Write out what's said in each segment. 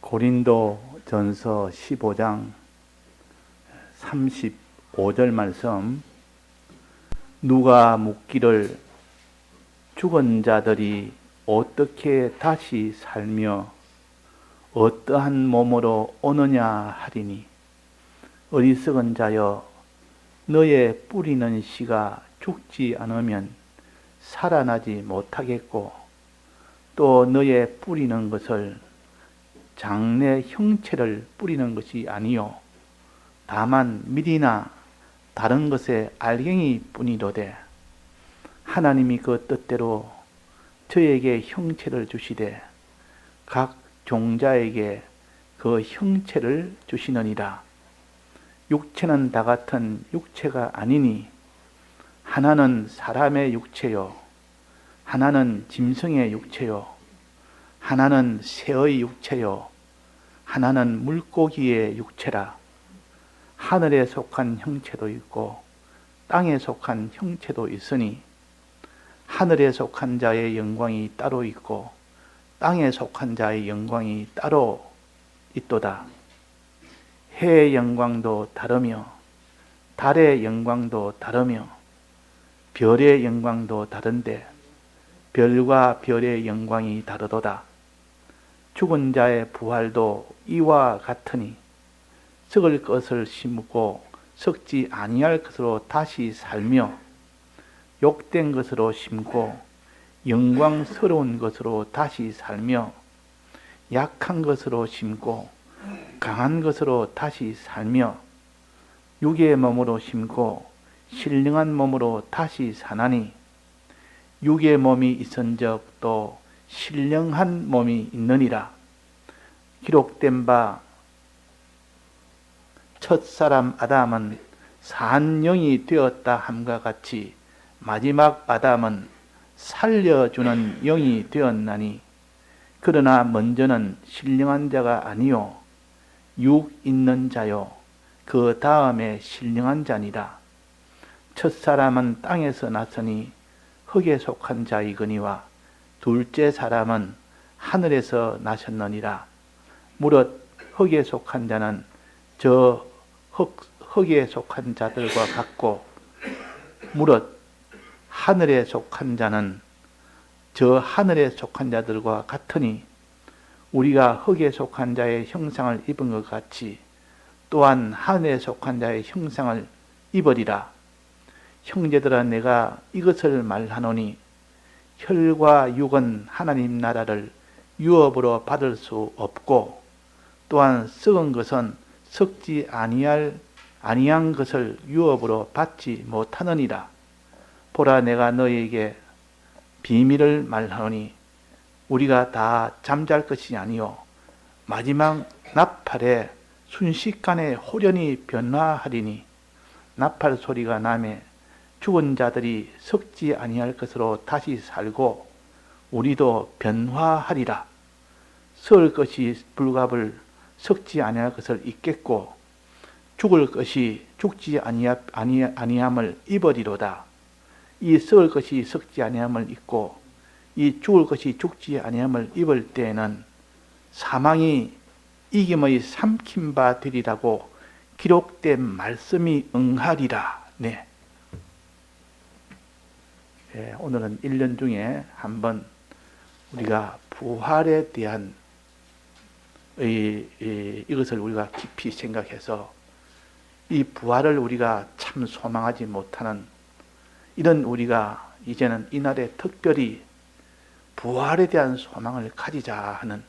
고린도 전서 15장 35절 말씀. 누가 묻기를 죽은 자들이 어떻게 다시 살며 어떠한 몸으로 오느냐 하리니, 어리석은 자여, 너의 뿌리는 씨가 죽지 않으면 살아나지 못하겠고, 또 너의 뿌리는 것을 장래 형체를 뿌리는 것이 아니요 다만 밀이나 다른 것의 알갱이 뿐이로되, 하나님이 그 뜻대로 저에게 형체를 주시되 각 종자에게 그 형체를 주시느니라. 육체는 다 같은 육체가 아니니, 하나는 사람의 육체요, 하나는 짐승의 육체요, 하나는 새의 육체요, 하나는 물고기의 육체라. 하늘에 속한 형체도 있고 땅에 속한 형체도 있으니, 하늘에 속한 자의 영광이 따로 있고 땅에 속한 자의 영광이 따로 있도다. 해의 영광도 다르며 달의 영광도 다르며 별의 영광도 다른데, 별과 별의 영광이 다르도다. 죽은 자의 부활도 이와 같으니, 썩을 것을 심고 썩지 아니할 것으로 다시 살며, 욕된 것으로 심고 영광스러운 것으로 다시 살며, 약한 것으로 심고 강한 것으로 다시 살며, 육의 몸으로 심고 신령한 몸으로 다시 사나니, 육의 몸이 있은즉 또 신령한 몸이 있느니라. 기록된 바 첫사람 아담은 산 영이 되었다 함과 같이 마지막 아담은 살려주는 영이 되었나니, 그러나 먼저는 신령한 자가 아니요 육 있는 자요 그 다음에 신령한 자니라. 첫사람은 땅에서 났으니 흙에 속한 자이거니와 둘째 사람은 하늘에서 나셨느니라. 무릇 흙에 속한 자는 저 흙에 속한 자들과 같고, 무릇 하늘에 속한 자는 저 하늘에 속한 자들과 같으니, 우리가 흙에 속한 자의 형상을 입은 것 같이 또한 하늘에 속한 자의 형상을 입으리라. 형제들아, 내가 이것을 말하노니, 혈과 육은 하나님 나라를 유업으로 받을 수 없고, 또한 썩은 것은 썩지 아니한 것을 유업으로 받지 못하느니라. 보라, 내가 너희에게 비밀을 말하노니, 우리가 다 잠잘 것이 아니요 마지막 나팔에 순식간에 홀연히 변화하리니, 나팔 소리가 나매 죽은 자들이 썩지 아니할 것으로 다시 살고 우리도 변화하리라. 썩을 것이 불갑을 썩지 아니할 것을 입겠고, 죽을 것이 죽지 아니함을 입으리로다. 이 썩을 것이 썩지 아니함을 입고 이 죽을 것이 죽지 아니함을 입을 때에는 사망이 이김의 삼킨 바 되리라고 기록된 말씀이 응하리라. 네. 오늘은 1년 중에 한번 우리가 부활에 대한 이것을 우리가 깊이 생각해서, 이 부활을 우리가 참 소망하지 못하는 이런 우리가 이제는 이날에 특별히 부활에 대한 소망을 가지자 하는,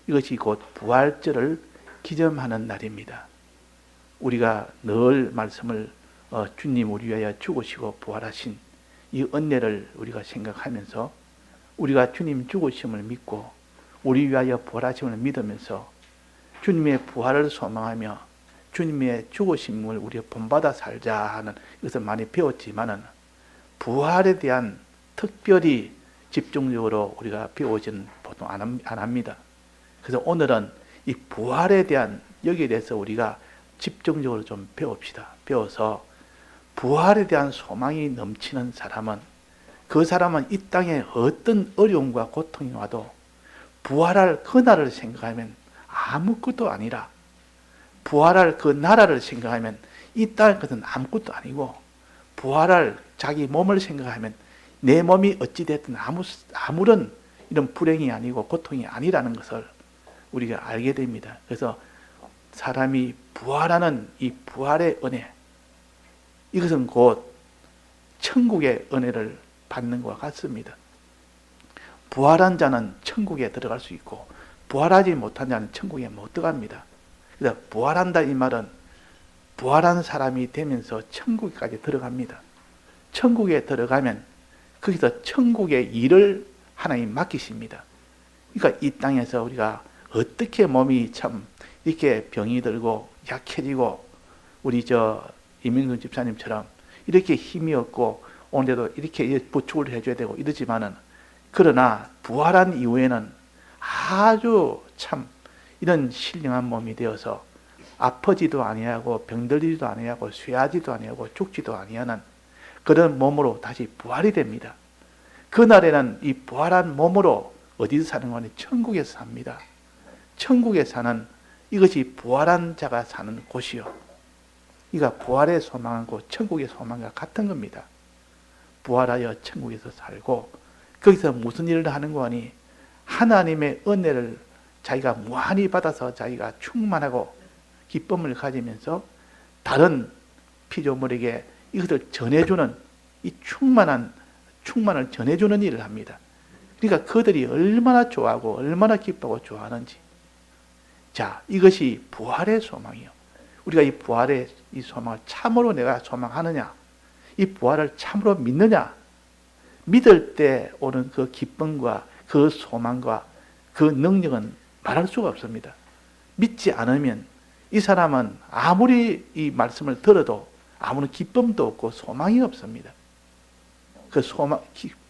이것이 곧 부활절을 기념하는 날입니다. 우리가 늘 말씀을 주님 우리 위하여 죽으시고 부활하신 이 은혜를 우리가 생각하면서, 우리가 주님 죽으심을 믿고 우리 위하여 부활하심을 믿으면서 주님의 부활을 소망하며 주님의 죽으심을 우리가 본받아 살자 하는 이것을 많이 배웠지만은, 부활에 대한 특별히 집중적으로 우리가 배우지는 보통 안 합니다. 그래서 오늘은 이 부활에 대한, 여기에 대해서 우리가 집중적으로 좀 배웁시다. 배워서 부활에 대한 소망이 넘치는 사람은, 그 사람은 이 땅에 어떤 어려움과 고통이 와도 부활할 그날을 생각하면 아무것도 아니라 부활할 그 나라를 생각하면 이 땅의 것은 아무것도 아니고 부활할 자기 몸을 생각하면 내 몸이 어찌됐든 아무런 이런 불행이 아니고 고통이 아니라는 것을 우리가 알게 됩니다. 그래서 사람이 부활하는 이 부활의 은혜, 이것은 곧 천국의 은혜를 받는 것과 같습니다. 부활한 자는 천국에 들어갈 수 있고 부활하지 못한 자는 천국에 못 들어갑니다. 그래서 부활한다 이 말은 부활한 사람이 되면서 천국까지 들어갑니다. 천국에 들어가면 거기서 천국의 일을 하나님 맡기십니다. 그러니까 이 땅에서 우리가 어떻게 몸이 참 이렇게 병이 들고 약해지고 우리 이민근 집사님처럼 이렇게 힘이 없고 오늘도 이렇게 부축을 해줘야 되고 이러지만은 그러나 부활한 이후에는 아주 참 이런 신령한 몸이 되어서 아프지도 아니하고 병들지도 아니하고 쇠하지도 아니하고 죽지도 아니하는 그런 몸으로 다시 부활이 됩니다. 그날에는 이 부활한 몸으로 어디서 사는 거니? 천국에서 삽니다. 천국에 사는 이것이 부활한 자가 사는 곳이요. 이가 부활의 소망하고 천국의 소망과 같은 겁니다. 부활하여 천국에서 살고 거기서 무슨 일을 하는 거니? 하나님의 은혜를 자기가 무한히 받아서 자기가 충만하고 기쁨을 가지면서 다른 피조물에게 이것을 전해주는 이 충만을 전해주는 일을 합니다. 그러니까 그들이 얼마나 좋아하고 얼마나 기뻐하고 좋아하는지. 자, 이것이 부활의 소망이요. 우리가 이 부활의 이 소망을 참으로 내가 소망하느냐? 이 부활을 참으로 믿느냐? 믿을 때 오는 그 기쁨과 그 소망과 그 능력은 말할 수가 없습니다. 믿지 않으면 이 사람은 아무리 이 말씀을 들어도 아무런 기쁨도 없고 소망이 없습니다. 그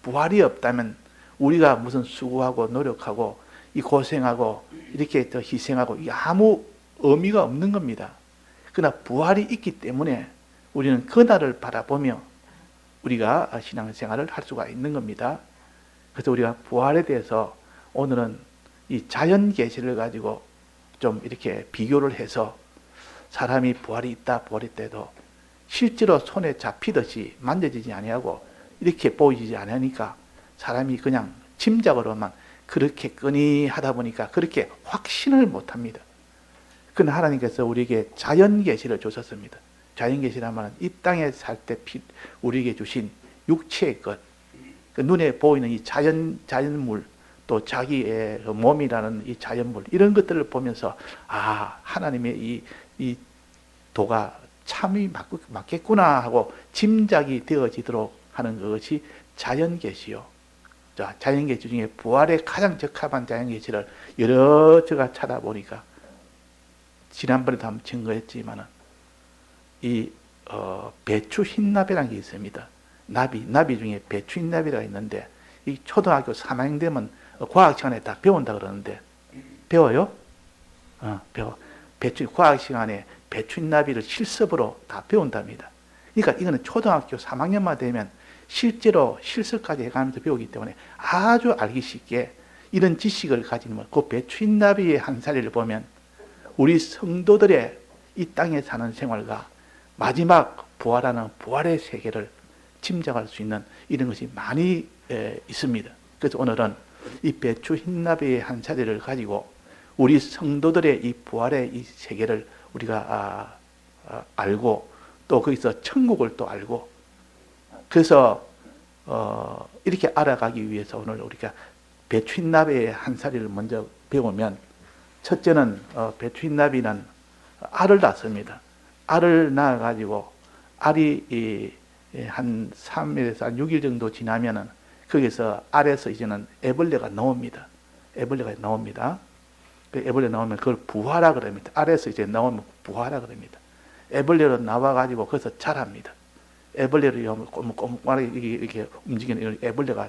부활이 없다면 우리가 무슨 수고하고 노력하고 이 고생하고 이렇게 더 희생하고 이 아무 의미가 없는 겁니다. 그러나 부활이 있기 때문에 우리는 그날을 바라보며 우리가 신앙생활을 할 수가 있는 겁니다. 그래서 우리가 부활에 대해서 오늘은 이 자연 계시를 가지고 좀 이렇게 비교를 해서 사람이 부활이 있다 부활이 때도 실제로 손에 잡히듯이 만져지지 아니하고 이렇게 보이지 않으니까 사람이 그냥 짐작으로만 그렇게 끈히 하다 보니까 그렇게 확신을 못합니다. 그러나 하나님께서 우리에게 자연 계시를 주셨습니다. 자연 계시라면 이 땅에 살 때 우리에게 주신 육체의 것, 그 눈에 보이는 이 자연물, 또 자기의 몸이라는 이 자연물, 이런 것들을 보면서 하나님의 이 도가 참이 맞겠구나 하고 짐작이 되어지도록 하는 것이 자연 계시요. 자, 자연 계시 중에 부활에 가장 적합한 자연 계시를 여러 제가 찾아보니까 지난번에도 한번 증거했지만은 이 배추 흰나비라는 게 있습니다. 나비 중에 배추 흰나비가 있는데 이 초등학교 3학년 되면 과학 시간에 다 배운다 그러는데 배워요? 배워. 과학 시간에 배추 흰나비를 실습으로 다 배운답니다. 그러니까 이거는 초등학교 3학년만 되면 실제로 실습까지 해가면서 배우기 때문에 아주 알기 쉽게 이런 지식을 가지면 그 배추 흰나비의 한 사례를 보면 우리 성도들의 이 땅에 사는 생활과 마지막 부활하는 부활의 세계를 짐작할 수 있는 이런 것이 많이 있습니다. 그래서 오늘은 이 배추 흰나비의 한 사례를 가지고 우리 성도들의 이 부활의 이 세계를 우리가 알고 또 거기서 천국을 또 알고 그래서 이렇게 알아가기 위해서 오늘 우리가 배추 흰나비의 한 사례를 먼저 배우면 첫째는 배추 흰나비는 알을 낳습니다. 알을 낳아가지고 알이 한 3일에서 한 6일 정도 지나면은 거기서 알에서 이제는 애벌레가 나옵니다. 애벌레가 나옵니다. 그 애벌레 나오면 그걸 부화라 그럽니다. 알에서 이제 나오면 부화라 그럽니다. 애벌레로 나와가지고 거기서 자랍니다. 애벌레를 꼬물꼬물하게 이렇게 움직이는 애벌레가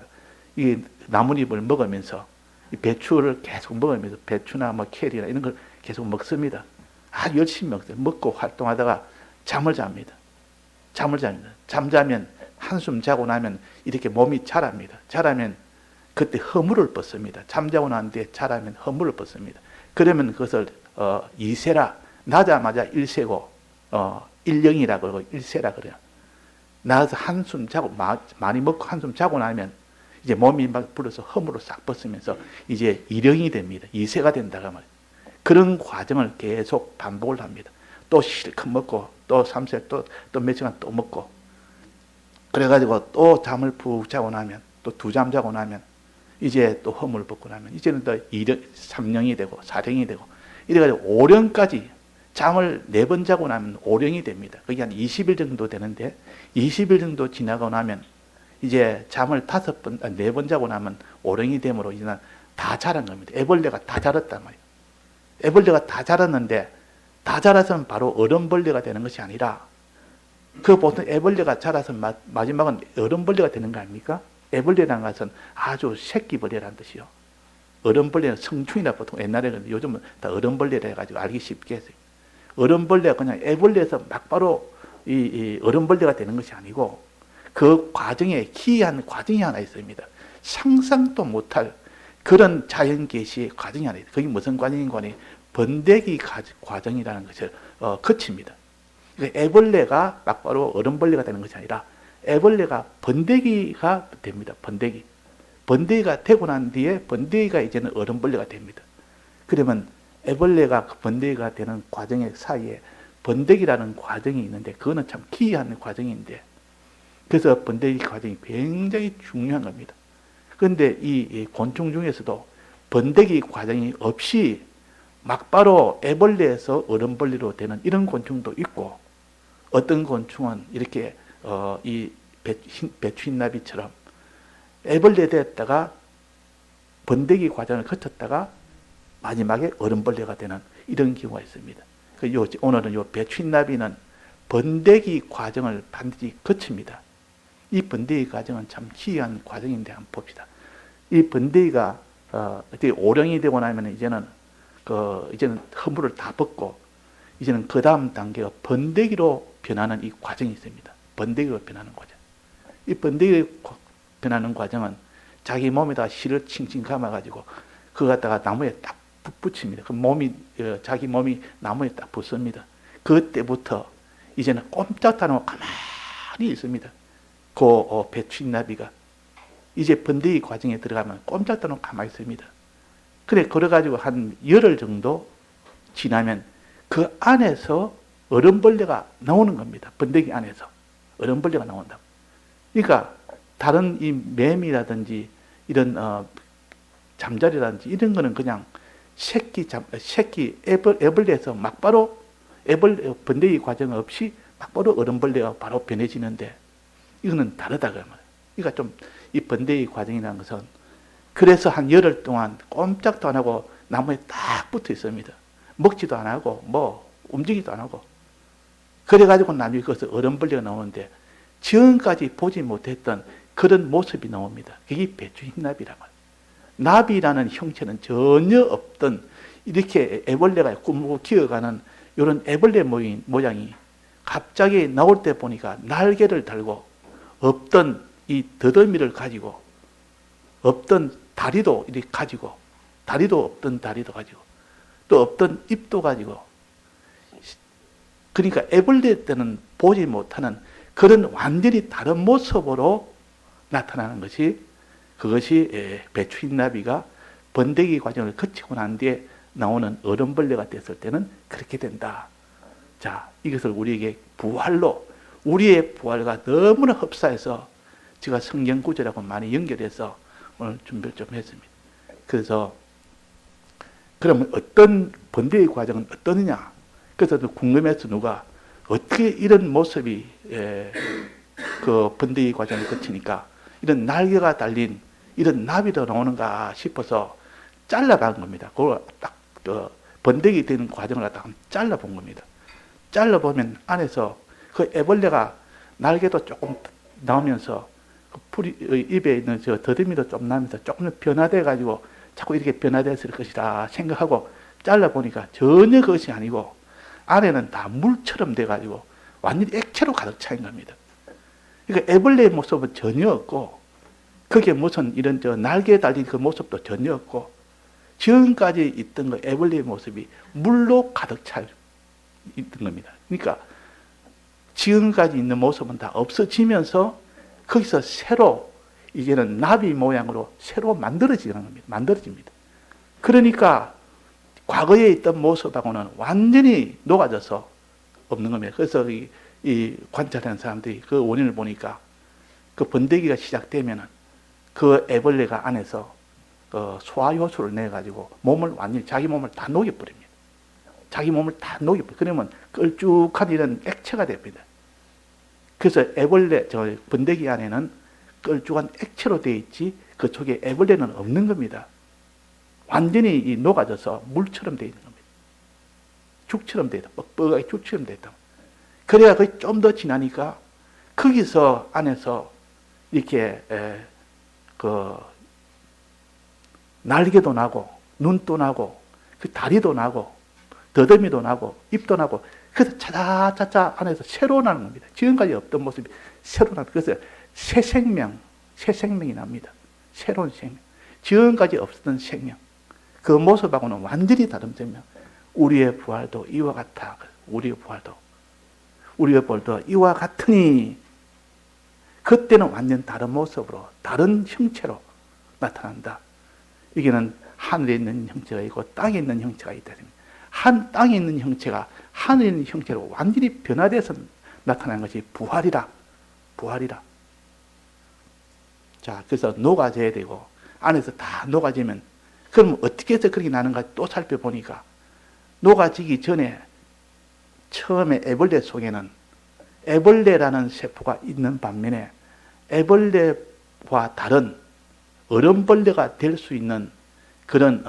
이 나뭇잎을 먹으면서 이 배추를 계속 먹으면서 배추나 뭐 캐리나 이런 걸 계속 먹습니다. 아주 열심히 먹어요. 먹고 활동하다가 잠을 잡니다. 잠자면 한숨 자고 나면 이렇게 몸이 자랍니다. 자라면 그때 허물을 벗습니다. 잠자고 난 뒤에 자라면 허물을 벗습니다. 그러면 그것을 이세라, 나자마자 일세고 일령이라 그러고 일세라 그래요. 나와서 한숨 자고 많이 먹고 한숨 자고 나면 이제 몸이 막 불어서 허물로 싹 벗으면서 이제 일령이 됩니다. 이세가 된다고 말이에요. 그런 과정을 계속 반복을 합니다. 또 실컷 먹고 또 3세 또 몇 시간 또 먹고 그래가지고 또 잠을 푹 자고 나면 또 2잠 자고 나면 이제 또 허물을 벗고 나면 이제는 또 3령이 되고 4령이 되고 이래가지고 5령까지 잠을 4번 자고 나면 5령이 됩니다. 그게 한 20일 정도 되는데 20일 정도 지나고 나면 이제 잠을 4번 자고 나면 5령이 되므로 이제는 다 자란 겁니다. 애벌레가 다 자랐단 말이에요. 애벌레가 다 자랐는데 다 자라서는 바로 어른벌레가 되는 것이 아니라 그 보통 애벌레가 자라서 마지막은 어른벌레가 되는 거 아닙니까? 애벌레라는 것은 아주 새끼벌레라는 뜻이요. 어른벌레는 성충이라 보통 옛날에는 요즘은 다 어른벌레라 해가지고 알기 쉽게 했어요. 어른벌레가 그냥 애벌레에서 막바로 이 어른벌레가 되는 것이 아니고 그 과정에 기이한 과정이 하나 있습니다. 상상도 못할 그런 자연계시의 과정이 하나 있어요. 그게 무슨 과정인가 하니 번데기 과정이라는 것을 거칩니다. 그러니까 애벌레가 막바로 어른벌레가 되는 것이 아니라 애벌레가 번데기가 됩니다. 번데기가 되고 난 뒤에 번데기가 이제는 어른벌레가 됩니다. 그러면 애벌레가 번데기가 되는 과정의 사이에 번데기라는 과정이 있는데 그거는 참 기이한 과정인데 그래서 번데기 과정이 굉장히 중요한 겁니다. 그런데 이 곤충 중에서도 번데기 과정이 없이 막바로 애벌레에서 어른벌레로 되는 이런 곤충도 있고 어떤 곤충은 이렇게 이 배추흰나비처럼 애벌레 됐다가 번데기 과정을 거쳤다가 마지막에 어른벌레가 되는 이런 경우가 있습니다. 오늘은 요 배추흰나비는 번데기 과정을 반드시 거칩니다. 이 번데기 과정은 참 기이한 과정인데 한번 봅시다. 이 번데기가 어떻게 오령이 되고 나면 이제는 허물을 다 벗고 이제는 그 다음 단계가 번데기로 변하는 이 과정이 있습니다. 번데기로 변하는 과정. 이 번데기 변하는 과정은 자기 몸에다 실을 칭칭 감아가지고 그거 갖다가 나무에 딱 붙입니다. 그 자기 몸이 나무에 딱 붙습니다. 그때부터 이제는 꼼짝도 안 하고 가만히 있습니다. 그 배추흰나비가 이제 번데기 과정에 들어가면 꼼짝도 안 하고 가만히 있습니다. 그래 그래가지고 한 열흘 정도 지나면 그 안에서 어른벌레가 나오는 겁니다. 번데기 안에서 어른벌레가 나온다. 그러니까 다른 이 매미라든지 이런 잠자리라든지 이런 거는 그냥 새끼 애벌레에서 막바로 번데기 과정 없이 막바로 어른벌레가 바로 변해지는데 이거는 다르다 그 말이에요. 그러니까 좀 이 번데기 과정이라는 것은 그래서 한 열흘 동안 꼼짝도 안 하고 나무에 딱 붙어 있습니다. 먹지도 안 하고 움직이지도 안 하고 그래가지고 나중에 그것을 어른벌레가 나오는데 지금까지 보지 못했던 그런 모습이 나옵니다. 그게 배추흰나비란 말이에요. 나비라는 형체는 전혀 없던 이렇게 애벌레가 꾸물고 기어가는 이런 애벌레 모양이 갑자기 나올 때 보니까 날개를 달고 없던 이 더더미를 가지고 없던 다리도 이렇게 가지고 다리도 없던 다리도 가지고 또 없던 입도 가지고 그러니까 애벌레 때는 보지 못하는 그런 완전히 다른 모습으로 나타나는 것이 그것이 배추흰나비가 번데기 과정을 거치고 난 뒤에 나오는 어른벌레가 됐을 때는 그렇게 된다. 자, 이것을 우리에게 부활로 우리의 부활과 너무나 흡사해서 제가 성경 구절하고 많이 연결해서 오늘 준비를 좀 했습니다. 그래서 그러면 어떤 번데기 과정은 어떠느냐? 그래서 궁금해서 누가 어떻게 이런 모습이 그 번데기 과정을 거치니까 이런 날개가 달린 이런 나비도 나오는가 싶어서 잘라간 겁니다. 그걸 딱 번데기 되는 과정을 갖다가 잘라본 겁니다. 잘라보면 안에서 그 애벌레가 날개도 조금 나오면서 그 입에 있는 저 더듬이도 좀 나면서 조금 변화돼 가지고 자꾸 이렇게 변화됐을 것이다 생각하고 잘라보니까 전혀 그것이 아니고 안에는 다 물처럼 돼 가지고 완전히 액체로 가득 차인 겁니다. 그러니까 애벌레의 모습은 전혀 없고 거기에 무슨 이런 날개에 달린 그 모습도 전혀 없고 지금까지 있던 그 애벌레의 모습이 물로 가득 차 있던 겁니다. 그러니까 지금까지 있는 모습은 다 없어지면서 거기서 새로 이제는 나비 모양으로 새로 만들어지는 겁니다. 만들어집니다. 그러니까 과거에 있던 모습하고는 완전히 녹아져서 없는 겁니다. 그래서 이 관찰하는 사람들이 그 원인을 보니까 그 번데기가 시작되면은 그 애벌레가 안에서 소화효소를 내가지고 몸을 완전히 자기 몸을 다 녹여버립니다. 자기 몸을 다 녹여버립니다. 그러면 걸쭉한 이런 액체가 됩니다. 그래서 번데기 안에는 걸쭉한 액체로 되어 있지 그쪽에 애벌레는 없는 겁니다. 완전히 녹아져서 물처럼 되어 있는 겁니다. 죽처럼 되어 있다. 뻑뻑하게 죽처럼 되어 있다. 그래야 좀 더 지나니까 거기서 안에서 이렇게 날개도 나고 눈도 나고 그 다리도 나고 더듬이도 나고 입도 나고 그래서 차차차차 안에서 새로 나는 겁니다. 지금까지 없던 모습이 새로 나는 그래서 새 생명이 납니다. 새로운 생명. 지금까지 없었던 생명. 그 모습하고는 완전히 다른 생명. 우리의 부활도 이와 같아. 우리의 부활도 이와 같으니 그때는 완전 다른 모습으로 다른 형체로 나타난다. 이게는 하늘에 있는 형체가 있고 땅에 있는 형체가 있다. 땅에 있는 형체가 하늘에 있는 형체로 완전히 변화돼서 나타나는 것이 부활이라. 자, 그래서 녹아져야 되고 안에서 다 녹아지면 그럼 어떻게 해서 그렇게 나는가 또 살펴보니까 녹아지기 전에 처음에 애벌레 속에는 애벌레라는 세포가 있는 반면에 애벌레와 다른 얼음벌레가 될 수 있는 그런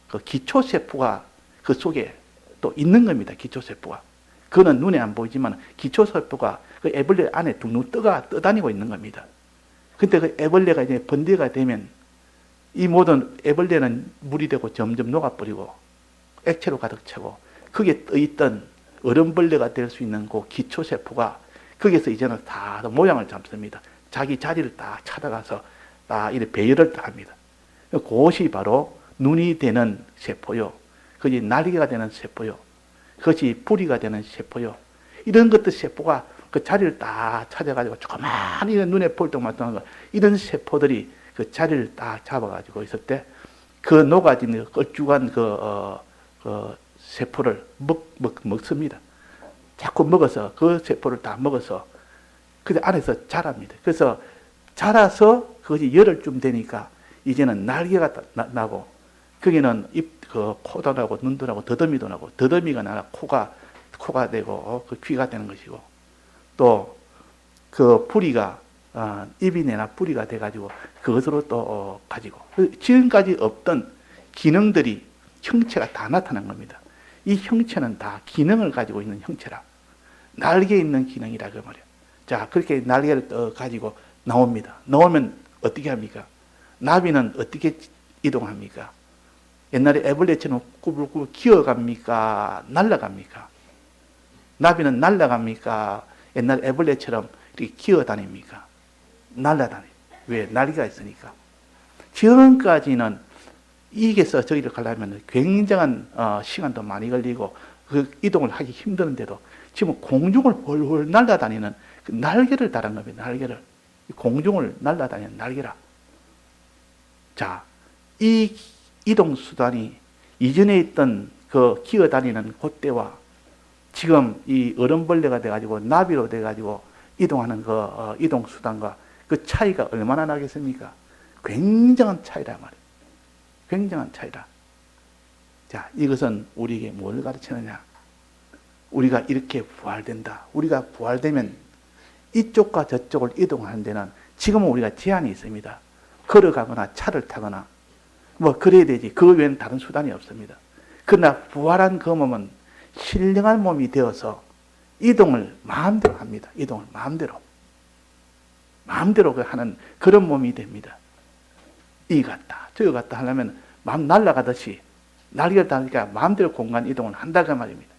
그 기초세포가 그 속에 또 있는 겁니다. 기초세포가. 그거는 눈에 안 보이지만 기초세포가 그 애벌레 안에 둥둥 떠다니고 있는 겁니다. 근데 그 애벌레가 이제 번데기가 되면 이 모든 애벌레는 물이 되고 점점 녹아버리고 액체로 가득 차고 거기에 떠있던 얼음벌레가 될 수 있는 그 기초세포가 거기에서 이제는 다 모양을 잡습니다. 자기 자리를 딱 찾아가서 딱 이렇게 배열을 딱 합니다. 그것이 바로 눈이 되는 세포요. 그것이 날개가 되는 세포요. 그것이 뿌리가 되는 세포요. 이런 것들 세포가 그 자리를 딱 찾아가지고 조그만 이런 눈에 볼떡말떡한 거 이런 세포들이 그 자리를 딱 잡아가지고 있을 때 그 녹아진 걸쭉한 그 세포를 먹습니다. 자꾸 먹어서 그 세포를 다 먹어서 그 안에서 자랍니다. 그래서 자라서 그것이 열흘쯤 되니까 이제는 날개가 나고 거기는 코도 나고 눈도 나고 더듬이도 나고 더듬이가 나라 코가 되고 그 귀가 되는 것이고 또 그 뿌리가 입이 내나 뿌리가 돼가지고 그것으로 또 가지고 지금까지 없던 기능들이 형체가 다 나타난 겁니다. 이 형체는 다 기능을 가지고 있는 형체라. 날개에 있는 기능이라 그 말이에요. 자, 그렇게 날개를 가지고 나옵니다. 나오면 어떻게 합니까? 나비는 어떻게 이동합니까? 옛날에 애벌레처럼 꾸불꾸불 기어갑니까? 날아갑니까? 나비는 날아갑니까? 옛날 애벌레처럼 이렇게 기어다닙니까? 날아다니. 왜? 날개가 있으니까. 지금까지는 이게서 저기를 가려면 굉장한 시간도 많이 걸리고 그 이동을 하기 힘드는데도 지금 공중을 훨훨 날아다니는 그 날개를 달은 겁니다. 날개를. 공중을 날아다니는 날개라. 자, 이 이동수단이 이전에 있던 그 기어다니는 그때와 지금 이 얼음벌레가 돼가지고 나비로 돼가지고 이동하는 그 이동수단과 그 차이가 얼마나 나겠습니까? 굉장한 차이라 말이에요. 굉장한 차이라. 자, 이것은 우리에게 뭘 가르치느냐? 우리가 이렇게 부활된다. 우리가 부활되면 이쪽과 저쪽을 이동하는 데는 지금은 우리가 제한이 있습니다. 걸어가거나 차를 타거나 뭐 그래야 되지. 그 외에는 다른 수단이 없습니다. 그러나 부활한 그 몸은 신령한 몸이 되어서 이동을 마음대로 합니다. 이동을 마음대로 하는 그런 몸이 됩니다. 이 같다 저기 같다 하려면 마음 날아가듯이 날개를 달니까 마음대로 공간 이동을 한다 그 말입니다.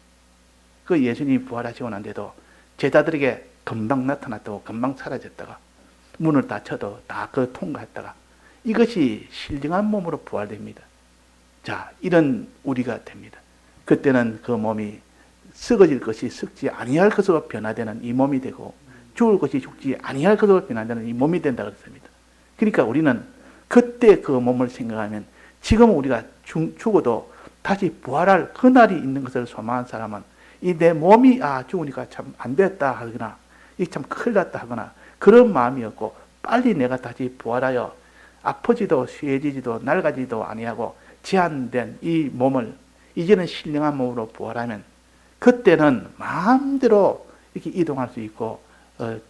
그 예수님이 부활하시고 난데도 제자들에게 금방 나타났다고 금방 사라졌다가 문을 닫혀도 다 그 통과했다가 이것이 신령한 몸으로 부활됩니다. 자, 이런 우리가 됩니다. 그때는 그 몸이 썩어질 것이 썩지 아니할 것으로 변화되는 이 몸이 되고 죽을 것이 죽지 아니할 것으로 변화되는 이 몸이 된다 그랬습니다. 그러니까 우리는 그때 그 몸을 생각하면 지금 우리가 죽어도 다시 부활할 그날이 있는 것을 소망한 사람은 이 내 몸이 죽으니까 참 안 됐다 하거나 이 참 큰일 났다 하거나 그런 마음이었고 빨리 내가 다시 부활하여 아프지도 쇠해지지도 낡아지도 아니하고 제한된 이 몸을 이제는 신령한 몸으로 부활하면 그때는 마음대로 이렇게 이동할 수 있고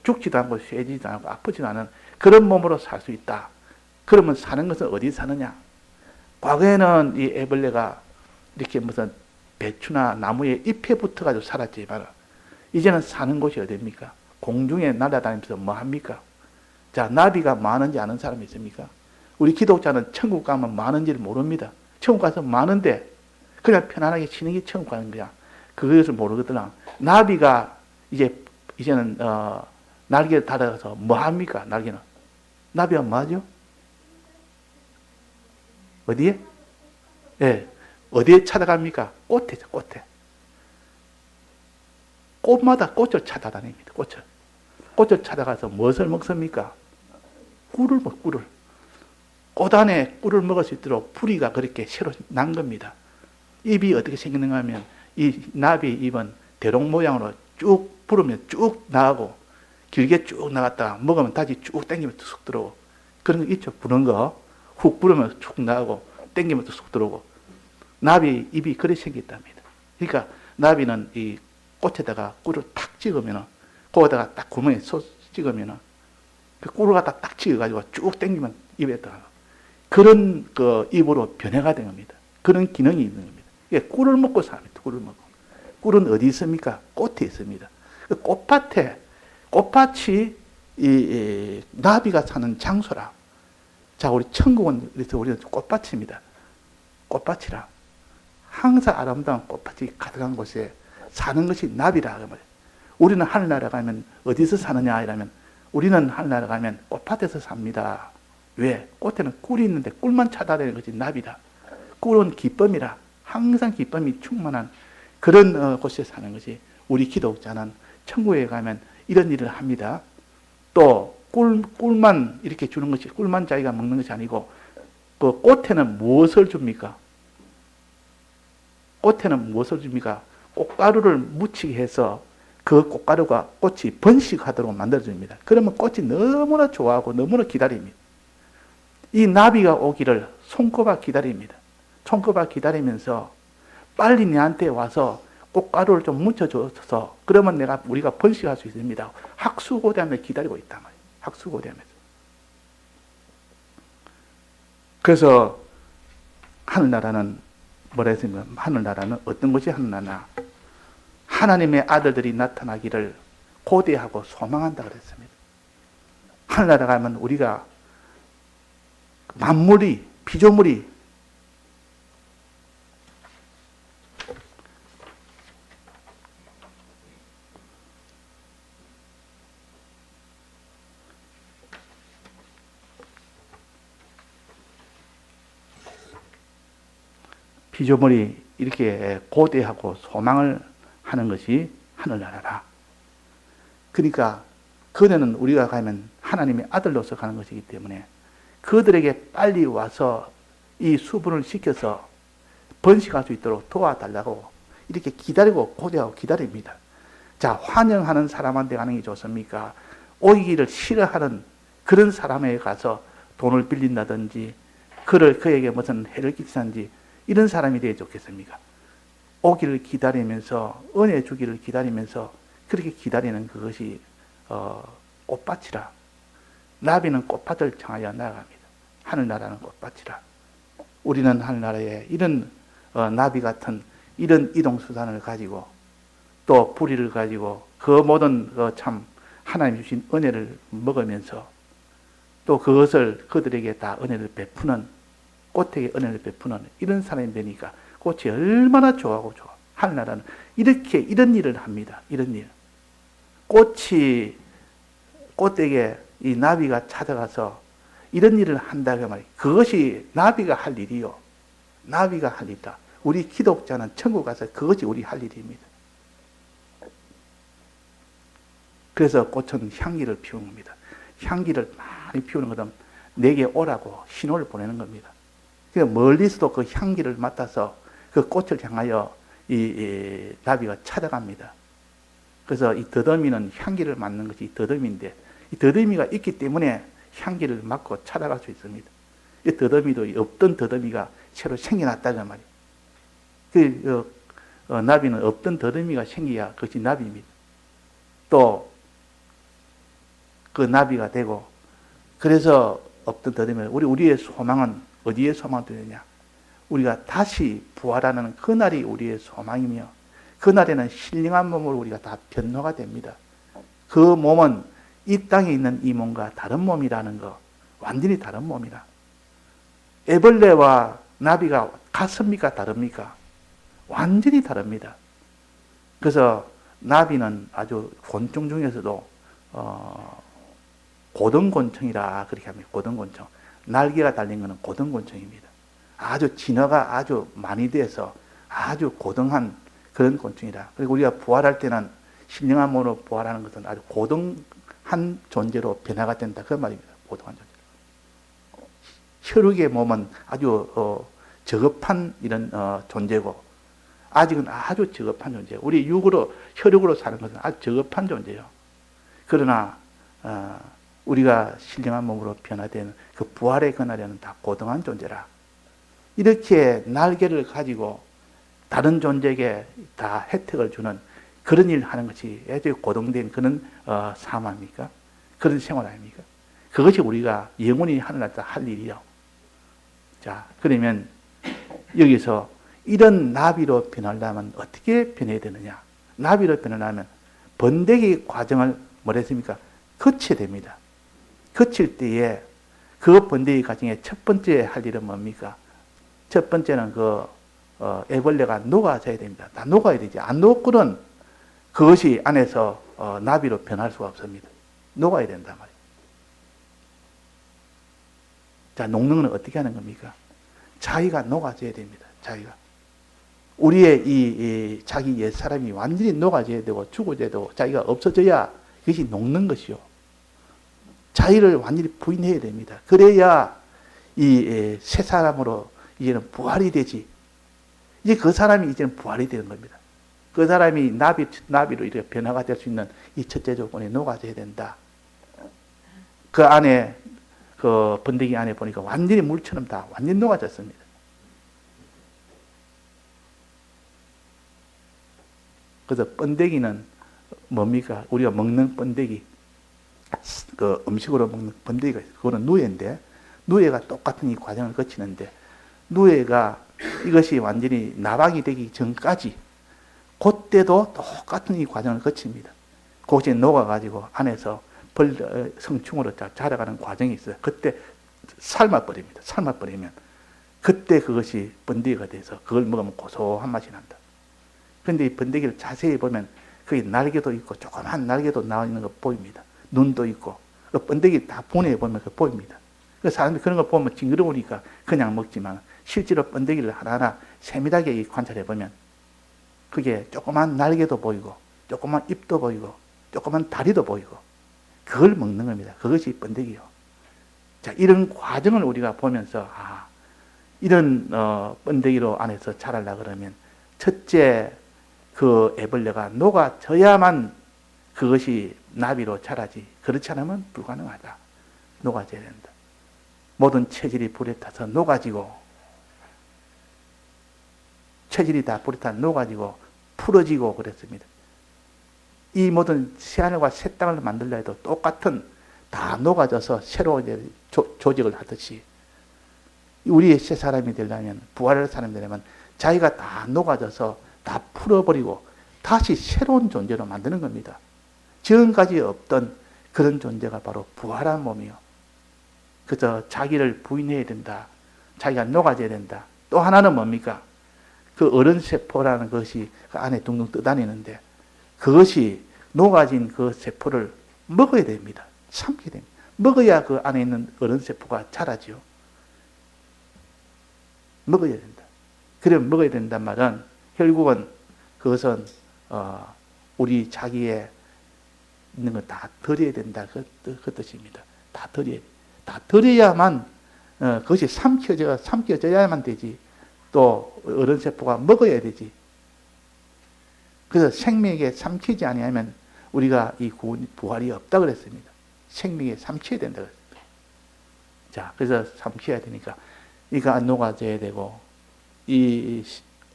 죽지도 않고 쇠지도 않고 아프지도 않은 그런 몸으로 살 수 있다. 그러면 사는 것은 어디 사느냐? 과거에는 이 애벌레가 이렇게 무슨 배추나 나무에 잎에 붙어가지고 살았지만 이제는 사는 곳이 어디입니까? 공중에 날아다니면서 뭐 합니까? 자, 나비가 많은지 아는 사람이 있습니까? 우리 기독자는 천국 가면 많은지를 모릅니다. 천국 가서 많은데 그냥 편안하게 쉬는 게 천국 가는 거야. 그것을 모르거든. 나비가 이제는 날개를 달아서 뭐 합니까? 날개는 나비가 뭐 하죠? 어디에? 예, 어디에 찾아갑니까? 꽃에죠, 꽃에. 꽃마다 꽃을 찾아다닙니다. 꽃을 찾아가서 무엇을 먹습니까? 꿀을 먹, 꿀을. 꽃 안에 꿀을 먹을 수 있도록 부리가 그렇게 새로 난 겁니다. 입이 어떻게 생겼는가 하면 이 나비 입은 대롱 모양으로 쭉 부르면 쭉 나가고 길게 쭉 나갔다가 먹으면 다시 쭉 당기면 쑥 들어오고 그런 거 있죠. 부는 거. 훅 부르면 쭉 나가고 당기면 쑥 들어오고 나비 입이 그렇게 생겼답니다. 그러니까 나비는 이 꽃에다가 꿀을 탁 찍으면 거기다가 딱 구멍에 찍으면 그 꿀을 갖다 딱 찍어가지고 쭉 당기면 입에다가 그런 그 입으로 변해가 된 겁니다. 그런 기능이 있는 겁니다. 이게 꿀을 먹고 삽니다. 꿀을 먹고. 꿀은 어디 있습니까? 꽃에 있습니다. 그 꽃밭이 이 나비가 사는 장소라. 자, 우리 천국은 그래서 우리는 꽃밭입니다. 꽃밭이라. 항상 아름다운 꽃밭이 가득한 곳에 사는 것이 나비라. 우리는 하늘나라 가면 어디서 사느냐 이러면 우리는 하늘나라 가면 꽃밭에서 삽니다. 왜? 꽃에는 꿀이 있는데 꿀만 찾아내는 것이 나비다. 꿀은 기쁨이라. 항상 기쁨이 충만한 그런 곳에 사는 것이 우리 기독자는 천국에 가면 이런 일을 합니다. 또 꿀만 이렇게 주는 것이 꿀만 자기가 먹는 것이 아니고 그 꽃에는 무엇을 줍니까? 꽃에는 무엇을 줍니까? 꽃가루를 묻히게 해서 그 꽃가루가 꽃이 번식하도록 만들어줍니다. 그러면 꽃이 너무나 좋아하고 너무나 기다립니다. 이 나비가 오기를 손꼽아 기다립니다. 손꼽아 기다리면서 빨리 내한테 와서 꽃가루를 좀 묻혀줘서 그러면 우리가 번식할 수 있습니다. 학수고대하며 기다리고 있단 말이에요. 학수고대하면서. 그래서 하늘나라는 뭐라 했습니까? 하늘나라는 어떤 것이 하늘나라? 하나님의 아들들이 나타나기를 고대하고 소망한다 그랬습니다. 하늘나라 가면 우리가 만물이, 피조물이 이렇게 고대하고 소망을 하는 것이 하늘나라라. 그러니까 그네는 우리가 가면 하나님의 아들로서 가는 것이기 때문에 그들에게 빨리 와서 이 수분을 시켜서 번식할 수 있도록 도와달라고 이렇게 기다리고 고대하고 기다립니다. 자, 환영하는 사람한테 가는 게 좋습니까? 오기를 싫어하는 그런 사람에게 가서 돈을 빌린다든지 그에게 무슨 해를 끼치는지 이런 사람이 되게 좋겠습니까? 오기를 기다리면서 은혜 주기를 기다리면서 그렇게 기다리는 그것이 꽃밭이라. 나비는 꽃밭을 향하여 나아갑니다. 하늘나라는 꽃밭이라. 우리는 하늘나라에 이런 나비 같은 이런 이동수단을 가지고 또 부리를 가지고 그 모든 참 하나님 주신 은혜를 먹으면서 또 그것을 그들에게 다 은혜를 베푸는 꽃에게 은혜를 베푸는 이런 사람이 되니까 꽃이 얼마나 좋아하고 좋아. 하늘나라는 이런 일을 합니다. 이런 일. 꽃에게 이 나비가 찾아가서 이런 일을 한다고 말이에요. 그것이 나비가 할 일이요. 나비가 할 일이다. 우리 기독자는 천국 가서 그것이 우리 할 일입니다. 그래서 꽃은 향기를 피우는 겁니다. 향기를 많이 피우는 것은 내게 오라고 신호를 보내는 겁니다. 그래서 멀리서도 그 향기를 맡아서 그 꽃을 향하여 이 나비가 찾아갑니다. 그래서 이 더듬이는 향기를 맡는 것이 더듬이인데, 이 더듬이가 있기 때문에 향기를 맡고 찾아갈 수 있습니다. 이 더듬이도 없던 더듬이가 새로 생겨났다는 말이에요. 나비는 없던 더듬이가 생겨야 그것이 나비입니다. 또 그 나비가 되고, 그래서 없던 더듬이, 우리의 소망은 어디에 소망되느냐? 우리가 다시 부활하는 그날이 우리의 소망이며, 그날에는 신령한 몸으로 우리가 다 변화가 됩니다. 그 몸은 이 땅에 있는 이 몸과 다른 몸이라는 거, 완전히 다른 몸이라. 애벌레와 나비가 같습니까? 다릅니까? 완전히 다릅니다. 그래서 나비는 아주 곤충 중에서도 고등곤충이라 그렇게 합니다. 고등곤충. 날개가 달린 것은 고등곤충입니다. 아주 진화가 아주 많이 돼서 아주 고등한 그런 곤충이라. 그리고 우리가 부활할 때는 신령한 몸으로 부활하는 것은 아주 고등한 존재로 변화가 된다. 그 말입니다. 고등한 존재. 혈육의 몸은 아주 저급한 이런 존재고, 아직은 아주 저급한 존재예요. 우리 혈육으로 사는 것은 아주 저급한 존재예요. 그러나 우리가 신령한 몸으로 변화되는 그 부활의 그날에는 다 고등한 존재라. 이렇게 날개를 가지고 다른 존재에게 다 혜택을 주는 그런 일을 하는 것이 아주 고등된 그런 삶 아닙니까? 그런 생활 아닙니까? 그것이 우리가 영원히 하늘나라에서 할 일이요. 자, 그러면 여기서 이런 나비로 변하려면 어떻게 변해야 되느냐? 나비로 변하려면 번데기 과정을 뭐랬습니까? 거쳐야 됩니다. 거칠 때에 그 번데기 과정의 첫 번째 할 일은 뭡니까? 첫 번째는 애벌레가 녹아져야 됩니다. 다 녹아야 되지. 안 녹고는 그것이 안에서 나비로 변할 수가 없습니다. 녹아야 된단 말이에요. 자, 녹는 건 어떻게 하는 겁니까? 자기가 녹아져야 됩니다. 자기가. 우리의 이 자기 옛사람이 완전히 녹아져야 되고 죽어져야 되고 자기가 없어져야 그것이 녹는 것이요. 자기를 완전히 부인해야 됩니다. 그래야 이 새 사람으로 이제는 부활이 되지. 이제 그 사람이 이제는 부활이 되는 겁니다. 그 사람이 나비로 이렇게 변화가 될 수 있는 이 첫째 조건이 녹아져야 된다. 그 안에, 그 번데기 안에 보니까 완전히 물처럼 다 완전히 녹아졌습니다. 그래서 번데기는 뭡니까? 우리가 먹는 번데기, 그 음식으로 먹는 번데기가 있어요. 그거는 누에인데, 누에가 똑같은 이 과정을 거치는데, 누에가 이것이 완전히 나방이 되기 전까지 그때도 똑같은 이 과정을 거칩니다. 그것이 녹아가지고 안에서 성충으로 자라가는 과정이 있어요. 그때 삶아버립니다. 삶아버리면 그때 그것이 번데기가 돼서 그걸 먹으면 고소한 맛이 난다. 그런데 이 번데기를 자세히 보면 거기 날개도 있고 조그만 날개도 나와 있는 거 보입니다. 눈도 있고 그 번데기 다 분해해 보면 그 보입니다. 그 사람들이 그런 거 보면 징그러우니까 그냥 먹지만 실제로 번데기를 하나하나 세밀하게 관찰해 보면 그게 조그만 날개도 보이고 조그만 입도 보이고 조그만 다리도 보이고 그걸 먹는 겁니다. 그것이 번데기요. 자, 이런 과정을 우리가 보면서 이런 번데기로 안에서 자라려 그러면 첫째 그 애벌레가 녹아져야만 그것이 나비로 자라지. 그렇지 않으면 불가능하다. 녹아져야 된다. 모든 체질이 불에 타서 녹아지고 체질이 다 불에 타서 녹아지고 풀어지고 그랬습니다. 이 모든 새하늘과 새 땅을 만들려 해도 똑같은 다 녹아져서 새로운 조직을 하듯이 우리의 새 사람이 되려면 부활할 사람이 되려면 자기가 다 녹아져서 다 풀어버리고 다시 새로운 존재로 만드는 겁니다. 지금까지 없던 그런 존재가 바로 부활한 몸이요. 그래서 자기를 부인해야 된다. 자기가 녹아져야 된다. 또 하나는 뭡니까? 그 어른세포라는 것이 그 안에 둥둥 떠다니는데 그것이 녹아진 그 세포를 먹어야 됩니다. 삼게 됩니다. 먹어야 그 안에 있는 어른세포가 자라지요. 먹어야 된다. 그래 먹어야 된단 말은 결국은 그것은 우리 자기의 있는 거 다 드려야 된다 그 뜻입니다. 다 드려야만 그것이 삼켜져야만 되지. 또 어른 세포가 먹어야 되지. 그래서 생명에게 삼키지 아니하면 우리가 이 부활이 없다 그랬습니다. 생명에 삼켜야 된다 그랬습니다. 자, 그래서 삼켜야 되니까 이가 녹아져야 되고 이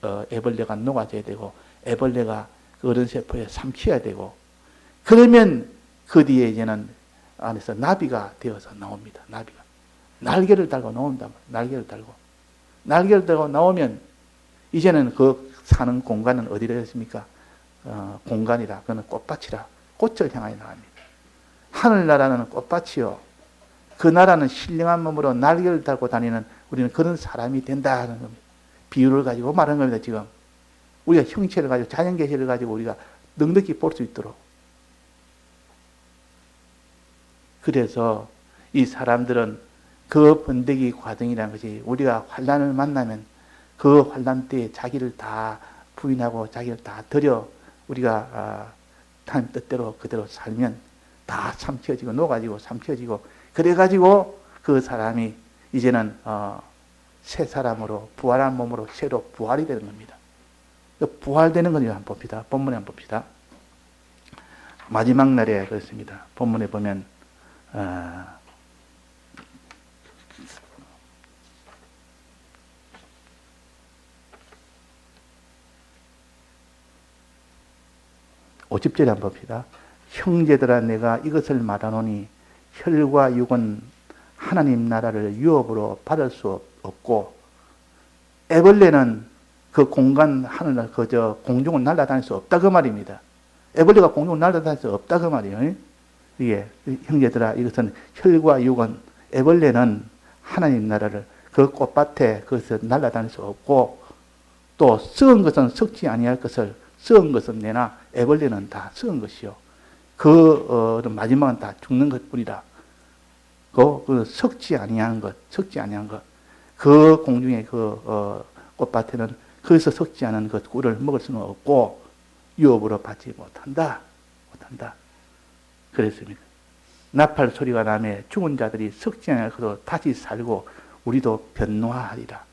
애벌레가 녹아져야 되고 애벌레가 그 어른 세포에 삼켜야 되고 그러면 그 뒤에 이제는 안에서 나비가 되어서 나옵니다. 나비가 날개를 달고 나온다. 날개를 달고 나오면 이제는 그 사는 공간은 어디라 했습니까? 공간이라 그는 꽃밭이라 꽃을 향하여 나갑니다. 하늘나라는 꽃밭이요. 그 나라는 신령한 몸으로 날개를 달고 다니는 우리는 그런 사람이 된다는 겁니다. 비유를 가지고 말한 겁니다. 지금 우리가 형체를 가지고 자연계시를 가지고 우리가 넉넉히 볼 수 있도록. 그래서 이 사람들은 그 번데기 과정이라는 것이 우리가 환난을 만나면 그 환난 때에 자기를 다 부인하고 자기를 다 드려 우리가 하나님 뜻대로 그대로 살면 다 삼켜지고 녹아지고 삼켜지고 그래가지고 그 사람이 이제는 새 사람으로 부활한 몸으로 새로 부활이 되는 겁니다. 부활되는 건 한번 봅시다. 본문에 한번 봅시다. 마지막 날에 그렇습니다. 본문에 보면 50절에 한번 봅시다. 형제들아 내가 이것을 말하노니 혈과 육은 하나님 나라를 유업으로 받을 수 없고 애벌레는 그 공간 하늘 그저 공중을 날아다닐 수 없다 그 말입니다. 애벌레가 공중을 날아다닐 수 없다 그 말이에요. 이게 형제들아 이것은 혈과 육은 애벌레는 하나님 나라를 그 꽃밭에 그것을 날아다닐 수 없고 또 썩은 것은 썩지 아니할 것을 썩은 것은 내나 애벌레는 다 썩은 것이요. 그 마지막은 다 죽는 것뿐이라. 그 썩지 아니한 것, 그 공중의 그 꽃밭에는 거기서 썩지 않은 것 꿀을 먹을 수는 없고 유업으로 받지 못한다. 그랬습니다. 나팔 소리가 나매 죽은 자들이 썩지 않을 것으로 다시 살고 우리도 변화하리라.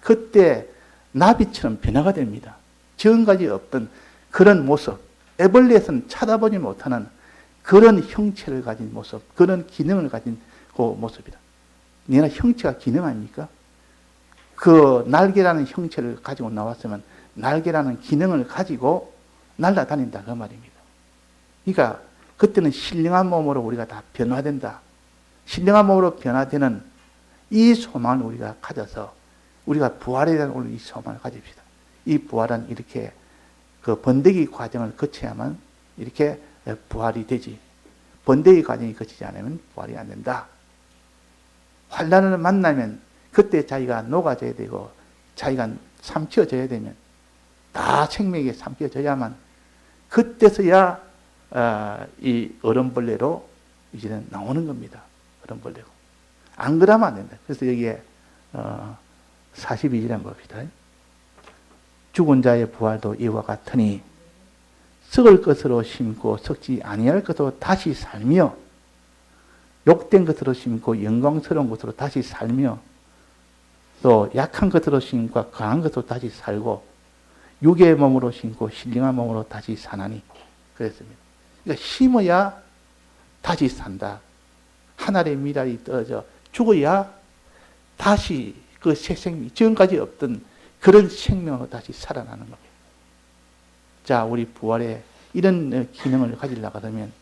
그때 나비처럼 변화가 됩니다. 지금까지 없던 그런 모습, 애벌레에서는 쳐다보지 못하는 그런 형체를 가진 모습, 그런 기능을 가진 그 모습이다. 얘는 형체가 기능 아닙니까? 그 날개라는 형체를 가지고 나왔으면 날개라는 기능을 가지고 날아다닌다 그 말입니다. 그러니까 그때는 신령한 몸으로 우리가 다 변화된다. 신령한 몸으로 변화되는 이 소망을 우리가 가져서 우리가 부활에 대한 오늘 이 소망을 가집시다. 이 부활은 이렇게 그 번데기 과정을 거쳐야만 이렇게 부활이 되지. 번데기 과정이 거치지 않으면 부활이 안 된다. 환난을 만나면 그때 자기가 녹아져야 되고 자기가 삼켜져야 되면 다 생명에게 삼켜져야만 그때서야 이 얼음벌레로 이제는 나오는 겁니다. 얼음벌레고. 안 그러면 안 된다. 그래서 여기에 42절에 한번 봅시다. 죽은 자의 부활도 이와 같으니 썩을 것으로 심고 썩지 아니할 것으로 다시 살며 욕된 것으로 심고 영광스러운 것으로 다시 살며 또 약한 것으로 심고 강한 것으로 다시 살고 육의 몸으로 심고 신령한 몸으로 다시 사나니 그랬습니다. 그러니까 심어야 다시 산다. 하늘의 미랄이 떨어져 죽어야 다시 그 새 생명, 지금까지 없던 그런 생명으로 다시 살아나는 겁니다. 자, 우리 부활에 이런 기능을 가지려고 하면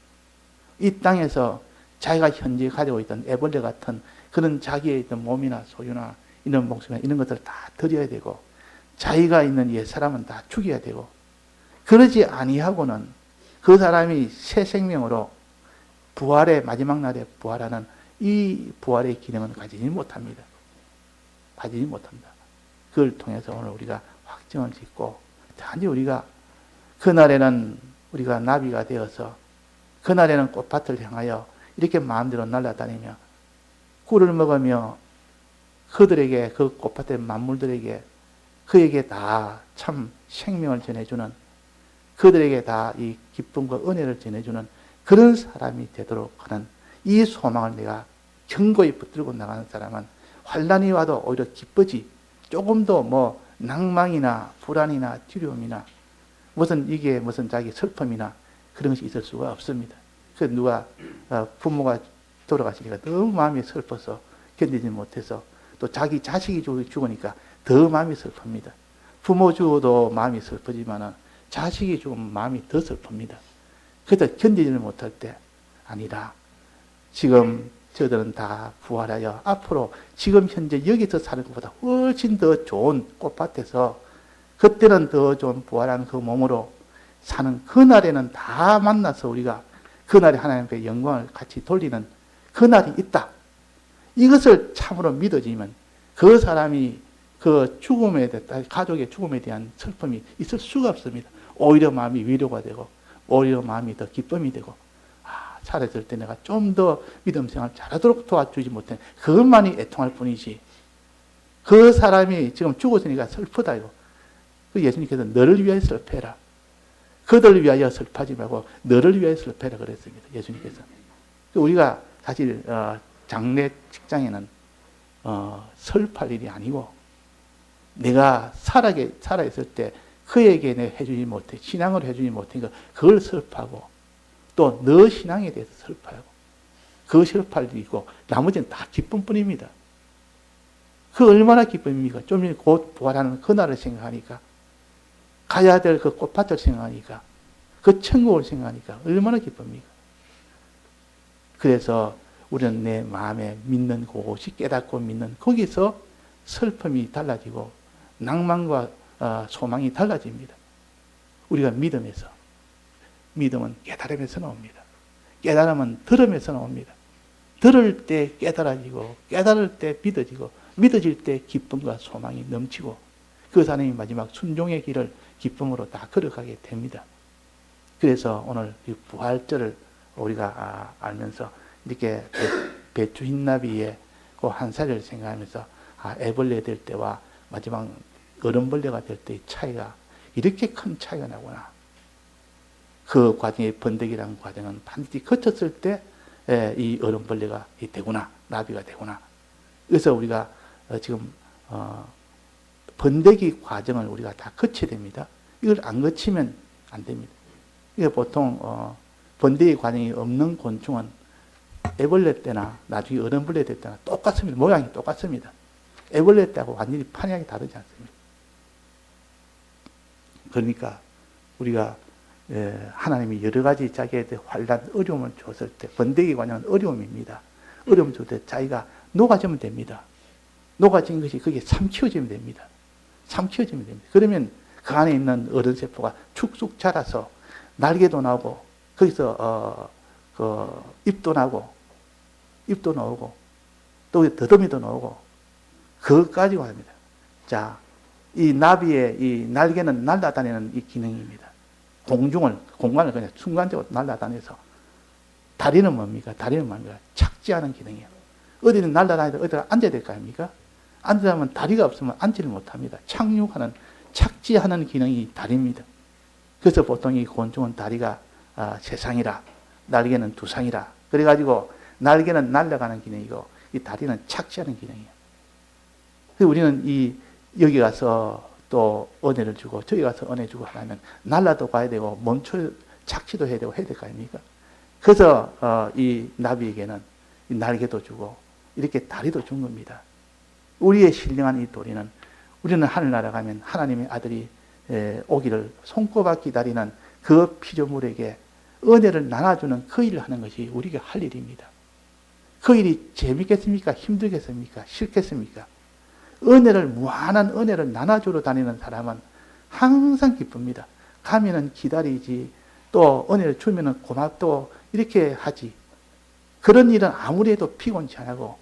이 땅에서 자기가 현재 가지고 있던 애벌레 같은 그런 자기의 있던 몸이나 소유나 이런 목숨이나 이런 것들을 다 드려야 되고 자기가 있는 옛 사람은 다 죽여야 되고 그러지 아니하고는 그 사람이 새 생명으로 부활의 마지막 날에 부활하는 이 부활의 기능은 가지지 못합니다. 가지지 못한다. 그걸 통해서 오늘 우리가 확정을 짓고 단지 우리가 그날에는 우리가 나비가 되어서 그날에는 꽃밭을 향하여 이렇게 마음대로 날아다니며 꿀을 먹으며 그들에게 그 꽃밭의 만물들에게 그에게 다 참 생명을 전해주는, 그들에게 다 이 기쁨과 은혜를 전해주는 그런 사람이 되도록 하는 이 소망을 내가 견고히 붙들고 나가는 사람은 환난이 와도 오히려 기쁘지, 조금 더 뭐 낭망이나 불안이나 두려움이나 이게 무슨 자기 슬픔이나 그런 것이 있을 수가 없습니다. 그 누가 부모가 돌아가시니까 너무 마음이 슬퍼서 견디지 못해서, 또 자기 자식이 죽으니까 더 마음이 슬픕니다. 부모 죽어도 마음이 슬프지만은 자식이 죽으면 마음이 더 슬픕니다. 그래서 견디지를 못할 때 아니라, 지금 저들은 다 부활하여 앞으로 지금 현재 여기서 사는 것보다 훨씬 더 좋은 꽃밭에서 그때는 더 좋은 부활한 그 몸으로 사는 그날에는 다 만나서 우리가 그날에 하나님께 영광을 같이 돌리는 그날이 있다. 이것을 참으로 믿어지면 그 사람이 그 죽음에 대한, 가족의 죽음에 대한 슬픔이 있을 수가 없습니다. 오히려 마음이 위로가 되고, 오히려 마음이 더 기쁨이 되고, 살았을 때 내가 좀 더 믿음 생활 잘하도록 도와주지 못해. 그것만이 애통할 뿐이지. 그 사람이 지금 죽었으니까 슬프다, 이거. 예수님께서 너를 위하여 슬퍼해라. 그들을 위하여 슬퍼하지 말고 너를 위하여 슬퍼해라 그랬습니다. 예수님께서. 우리가 사실 장례 직장에는 슬퍼할 일이 아니고, 내가 살아있을 때 그에게 내가 해주지 못해, 신앙을 해주지 못하니까 그걸 슬퍼하고, 또 너 신앙에 대해서 슬퍼하고, 그 슬퍼할 일이 있고, 나머지는 다 기쁨뿐입니다. 그 얼마나 기쁨입니까? 좀 전에 곧 부활하는 그날을 생각하니까, 가야 될 그 꽃밭을 생각하니까, 그 천국을 생각하니까 얼마나 기쁩니까? 그래서 우리는 내 마음에 믿는 곳이 깨닫고 믿는 거기서 슬픔이 달라지고 낭만과 소망이 달라집니다. 우리가 믿음에서, 믿음은 깨달음에서 나옵니다. 깨달음은 들음에서 나옵니다. 들을 때 깨달아지고, 깨달을 때 믿어지고, 믿어질 때 기쁨과 소망이 넘치고, 그 사람이 마지막 순종의 길을 기쁨으로 다 걸어가게 됩니다. 그래서 오늘 이 부활절을 우리가 알면서 이렇게 배추 흰나비의 그 한 살을 생각하면서 애벌레 될 때와 마지막 얼음벌레가 될 때의 차이가 이렇게 큰 차이가 나구나. 그 과정의 번데기라는 과정은 반드시 거쳤을 때 이 얼음벌레가 되구나, 나비가 되구나. 그래서 우리가 지금 번데기 과정을 우리가 다 거쳐야 됩니다. 이걸 안 거치면 안 됩니다. 이게 보통 번데기 과정이 없는 곤충은 애벌레 때나 나중에 얼음벌레 될 때나 똑같습니다. 모양이 똑같습니다. 애벌레 때하고 완전히 판양이 다르지 않습니다. 그러니까 우리가 하나님이 여러 가지 자기한테 환난, 어려움을 줬을 때, 번데기 과정은 어려움입니다. 어려움 줄 때 자기가 녹아지면 됩니다. 녹아진 것이 그게 삼키워지면 됩니다. 삼키워지면 됩니다. 그러면 그 안에 있는 어른세포가 축쑥 자라서 날개도 나오고, 거기서 잎도 나오고, 또 더듬이도 나오고, 그것 가지고 합니다. 자, 이 나비의 이 날개는 날아다니는 이 기능입니다. 공간을 그냥 순간적으로 날아다녀서. 다리는 뭡니까? 다리는 뭡니까? 착지하는 기능이에요. 어디는 날아다니다 어디가 앉아야 될 거 아닙니까? 앉으려면 다리가 없으면 앉지를 못합니다. 착지하는 기능이 다리입니다. 그래서 보통 이 곤충은 다리가 세 상이라, 날개는 두 상이라. 그래가지고 날개는 날아가는 기능이고, 이 다리는 착지하는 기능이에요. 그래서 우리는 여기 가서 또 은혜를 주고, 저기 가서 은혜 주고 하려면 날라도 가야 되고, 착지도 해야 되고 해야 될 거 아닙니까? 그래서 이 나비에게는 이 날개도 주고, 이렇게 다리도 준 겁니다. 우리의 신령한 이 도리는, 우리는 하늘나라 가면 하나님의 아들이 오기를 손꼽아 기다리는 그 피조물에게 은혜를 나눠주는 그 일을 하는 것이 우리가 할 일입니다. 그 일이 재밌겠습니까? 힘들겠습니까? 싫겠습니까? 무한한 은혜를 나눠주러 다니는 사람은 항상 기쁩니다. 가면은 기다리지, 또 은혜를 주면은 고맙고 이렇게 하지. 그런 일은 아무리 해도 피곤치 않고,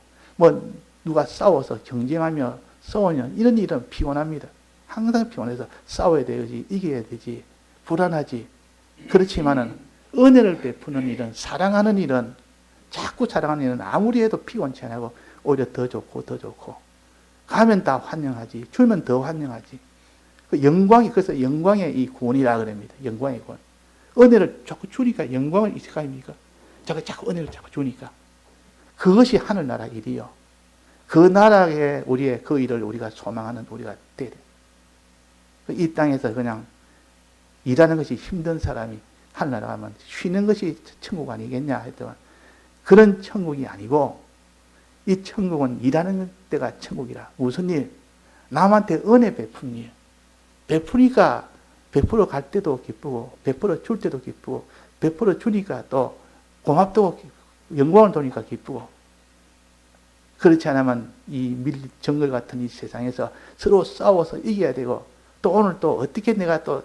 누가 싸워서 경쟁하며 싸우면 이런 일은 피곤합니다. 항상 피곤해서 싸워야 되지, 이겨야 되지, 불안하지. 그렇지만은 은혜를 베푸는 일은, 사랑하는 일은, 자꾸 사랑하는 일은 아무리 해도 피곤치 않고 오히려 더 좋고, 가면 다 환영하지, 주면 더 환영하지. 그 영광이, 그래서 영광의 이 구원이라 그럽니다. 영광의 구원. 은혜를 자꾸 주니까 영광을 있을까 아닙니까? 자꾸 은혜를 자꾸 주니까. 그것이 하늘나라 일이요. 그 나라에 우리의 그 일을 우리가 소망하는 우리가 돼야 돼요. 이 땅에서 그냥 일하는 것이 힘든 사람이 하늘나라 가면 쉬는 것이 천국 아니겠냐 했더니 그런 천국이 아니고 이 천국은 일하는 때가 천국이라. 무슨 일? 남한테 은혜 베푸는 일. 베푸니까 베풀어 갈 때도 기쁘고 베풀어 줄 때도 기쁘고 베풀어 주니까 또 고맙다고 영광을 돌리니까 기쁘고. 그렇지 않으면 이 정글 같은 이 세상에서 서로 싸워서 이겨야 되고 또 오늘 또 어떻게 내가 또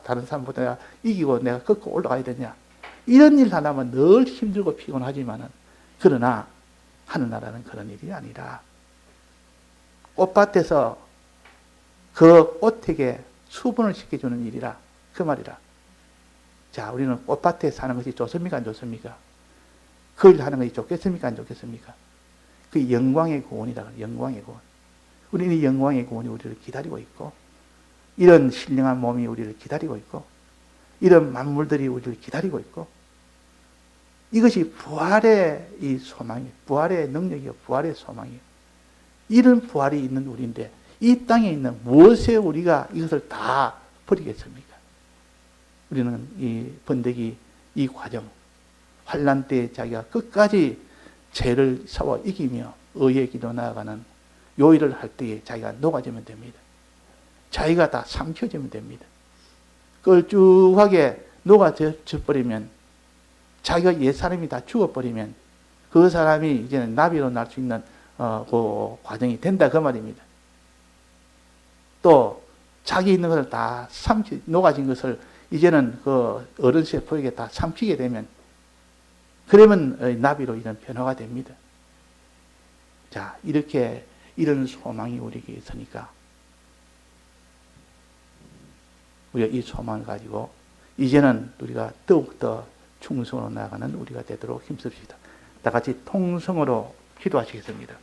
다른 사람보다 내가 이기고 내가 걷고 올라가야 되냐. 이런 일 하려면 늘 힘들고 피곤하지만은 그러나 하늘나라는 그런 일이 아니라 꽃밭에서 그 꽃에게 수분을 시켜주는 일이라 그 말이라. 자, 우리는 꽃밭에 사는 것이 좋습니까 안 좋습니까? 그 일 하는 것이 좋겠습니까 안 좋겠습니까? 그 영광의 구원이라 그래요. 영광의 구원. 우리는 이 영광의 구원이 우리를 기다리고 있고 이런 신령한 몸이 우리를 기다리고 있고 이런 만물들이 우리를 기다리고 있고 이것이 부활의 이 소망이에요. 부활의 능력이요. 부활의 소망이에요. 이런 부활이 있는 우리인데 이 땅에 있는 무엇에 우리가 이것을 다 버리겠습니까? 우리는 이 번데기 이 과정 환난 때에 자기가 끝까지 죄를 싸워 이기며 의의 길로 나아가는 요 일을 할 때에 자기가 녹아지면 됩니다. 자기가 다 삼켜지면 됩니다. 걸쭉하게 녹아져 버리면 자기가 옛사람이 다 죽어버리면 그 사람이 이제는 나비로 날 수 있는 그 과정이 된다 그 말입니다. 또 자기 있는 것을 다 녹아진 것을 이제는 그 어른 세포에게 다 삼키게 되면 그러면 나비로 이런 변화가 됩니다. 자, 이렇게 이런 소망이 우리에게 있으니까 우리가 이 소망을 가지고 이제는 우리가 더욱더 충성으로 나아가는 우리가 되도록 힘씁시다. 다 같이 통성으로 기도하시겠습니다.